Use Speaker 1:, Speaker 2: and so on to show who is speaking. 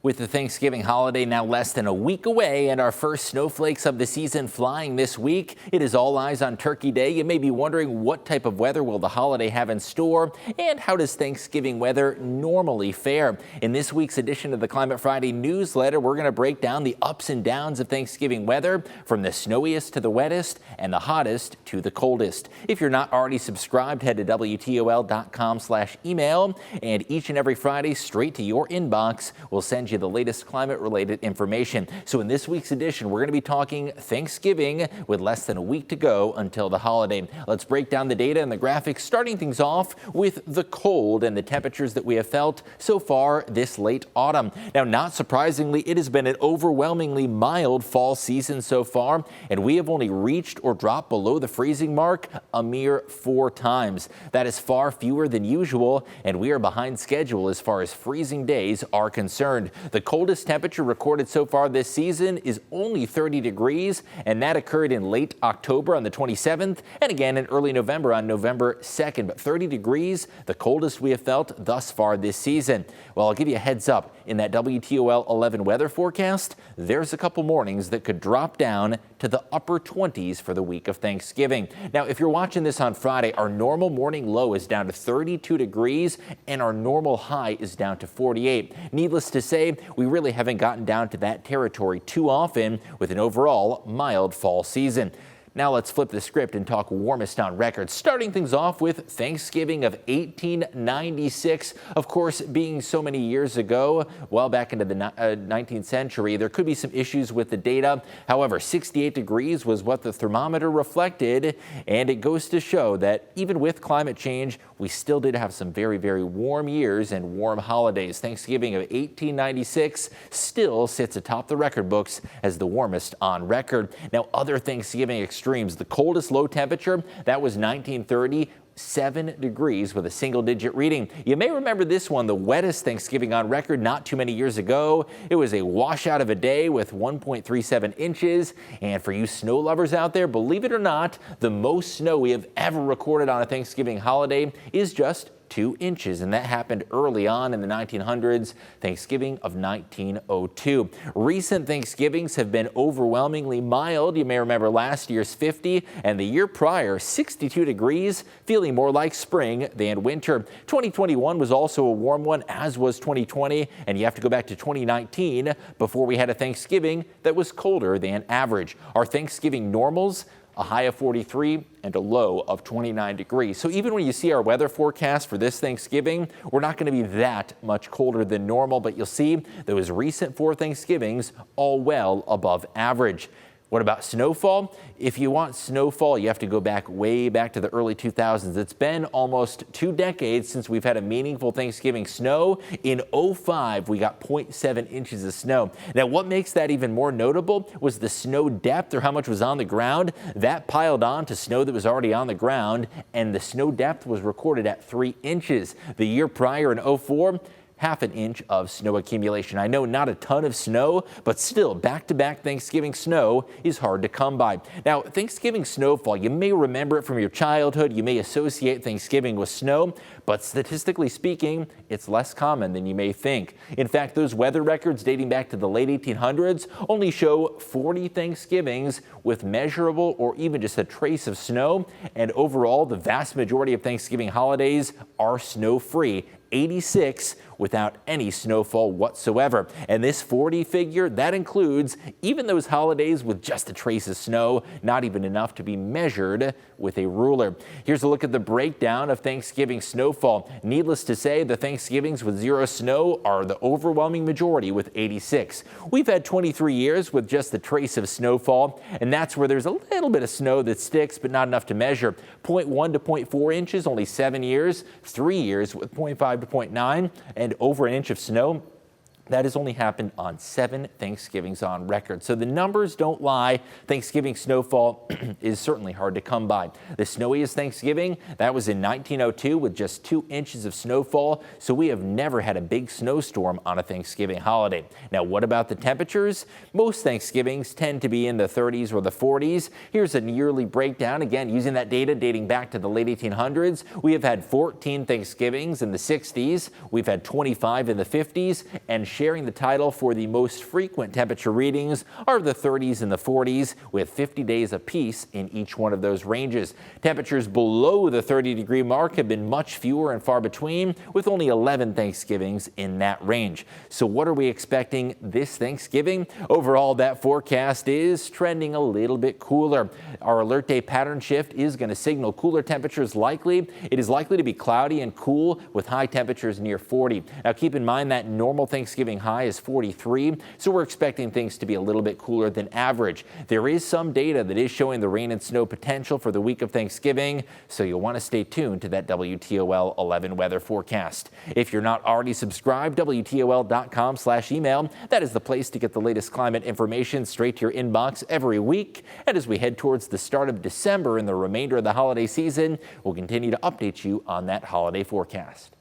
Speaker 1: With the Thanksgiving holiday now less than a week away and our first snowflakes of the season flying this week, it is all eyes on Turkey Day. You may be wondering what type of weather will the holiday have in store and how does Thanksgiving weather normally fare? In this week's edition of the Climate Friday newsletter, we're going to break down the ups and downs of Thanksgiving weather from the snowiest to the wettest and the hottest to the coldest. If you're not already subscribed, head to WTOL.com/email and each and every Friday straight to your inbox we'll send you the latest climate-related information. So in this week's edition, we're going to be talking Thanksgiving with less than a week to go until the holiday. Let's break down the data and the graphics, starting things off with the cold and the temperatures that we have felt so far this late autumn. Now, not surprisingly, it has been an overwhelmingly mild fall season so far, and we have only reached or dropped below the freezing mark a mere 4 times. That is far fewer than usual, and we are behind schedule as far as freezing days are concerned. The coldest temperature recorded so far this season is only 30 degrees, and that occurred in late October on the 27th and again in early November on November 2nd. But 30 degrees, the coldest we have felt thus far this season. Well, I'll give you a heads up. In that WTOL 11 weather forecast, there's a couple mornings that could drop down to the upper 20s for the week of Thanksgiving. Now, if you're watching this on Friday, our normal morning low is down to 32 degrees and our normal high is down to 48. Needless to say, we really haven't gotten down to that territory too often with an overall mild fall season. Now let's flip the script and talk warmest on record, starting things off with Thanksgiving of 1896. Of course, being so many years ago, well back into the 19th century, there could be some issues with the data. However, 68 degrees was what the thermometer reflected, and it goes to show that even with climate change, we still did have some very, very warm years and warm holidays. Thanksgiving of 1896 still sits atop the record books as the warmest on record. Now, other Thanksgiving extremes. The coldest low temperature, that was 1930. 7 degrees with a single-digit reading. You may remember this one, the wettest Thanksgiving on record not too many years ago. It was a washout of a day with 1.37 inches. And for you snow lovers out there, believe it or not, the most snow we have ever recorded on a Thanksgiving holiday is just 2 inches, and that happened early on in the 1900s, Thanksgiving of 1902. Recent Thanksgivings have been overwhelmingly mild. You may remember last year's 50 and the year prior 62 degrees, feeling more like spring than winter. 2021 was also a warm one, as was 2020, and you have to go back to 2019 before we had a Thanksgiving that was colder than average. Our Thanksgiving normals, a high of 43 and a low of 29 degrees. So even when you see our weather forecast for this Thanksgiving, we're not going to be that much colder than normal, but you'll see those recent 4 Thanksgivings all well above average. What about snowfall? If you want snowfall, you have to go back way back to the early 2000s. It's been almost 2 decades since we've had a meaningful Thanksgiving snow. In 2005, we got 0.7 inches of snow. Now, what makes that even more notable was the snow depth, or how much was on the ground. That piled on to snow that was already on the ground, and the snow depth was recorded at 3 inches. The year prior in 2004, half an inch of snow accumulation. I know not a ton of snow, but still back-to-back Thanksgiving snow is hard to come by. Now, Thanksgiving snowfall, you may remember it from your childhood. You may associate Thanksgiving with snow, but statistically speaking, it's less common than you may think. In fact, those weather records dating back to the late 1800s only show 40 Thanksgivings with measurable or even just a trace of snow. And overall, the vast majority of Thanksgiving holidays are snow-free. 86 without any snowfall whatsoever. And this 40 figure, that includes even those holidays with just a trace of snow, not even enough to be measured with a ruler. Here's a look at the breakdown of Thanksgiving snowfall. Needless to say, the Thanksgivings with 0 snow are the overwhelming majority with 86. We've had 23 years with just a trace of snowfall, and that's where there's a little bit of snow that sticks, but not enough to measure. 0.1 to 0.4 inches, only 7 years, 3 years with 0.5 to 0.9, and over an inch of snow. That has only happened on 7 Thanksgivings on record. So the numbers don't lie. Thanksgiving snowfall is certainly hard to come by. The snowiest Thanksgiving, that was in 1902 with just 2 inches of snowfall. So we have never had a big snowstorm on a Thanksgiving holiday. Now, what about the temperatures? Most Thanksgivings tend to be in the 30s or the 40s. Here's a yearly breakdown. Again, using that data dating back to the late 1800s, we have had 14 Thanksgivings in the 60s. We've had 25 in the 50s, and sharing the title for the most frequent temperature readings are the 30s and the 40s, with 50 days apiece in each one of those ranges. Temperatures below the 30-degree mark have been much fewer and far between, with only 11 Thanksgivings in that range. So what are we expecting this Thanksgiving? Overall, that forecast is trending a little bit cooler. Our alert day pattern shift is going to signal cooler temperatures likely. It is likely to be cloudy and cool with high temperatures near 40. Now keep in mind that normal Thanksgiving high is 43, so we're expecting things to be a little bit cooler than average. There is some data that is showing the rain and snow potential for the week of Thanksgiving, so you'll want to stay tuned to that WTOL 11 weather forecast. If you're not already subscribed, WTOL.com/email. That is the place to get the latest climate information straight to your inbox every week. And as we head towards the start of December and the remainder of the holiday season, we'll continue to update you on that holiday forecast.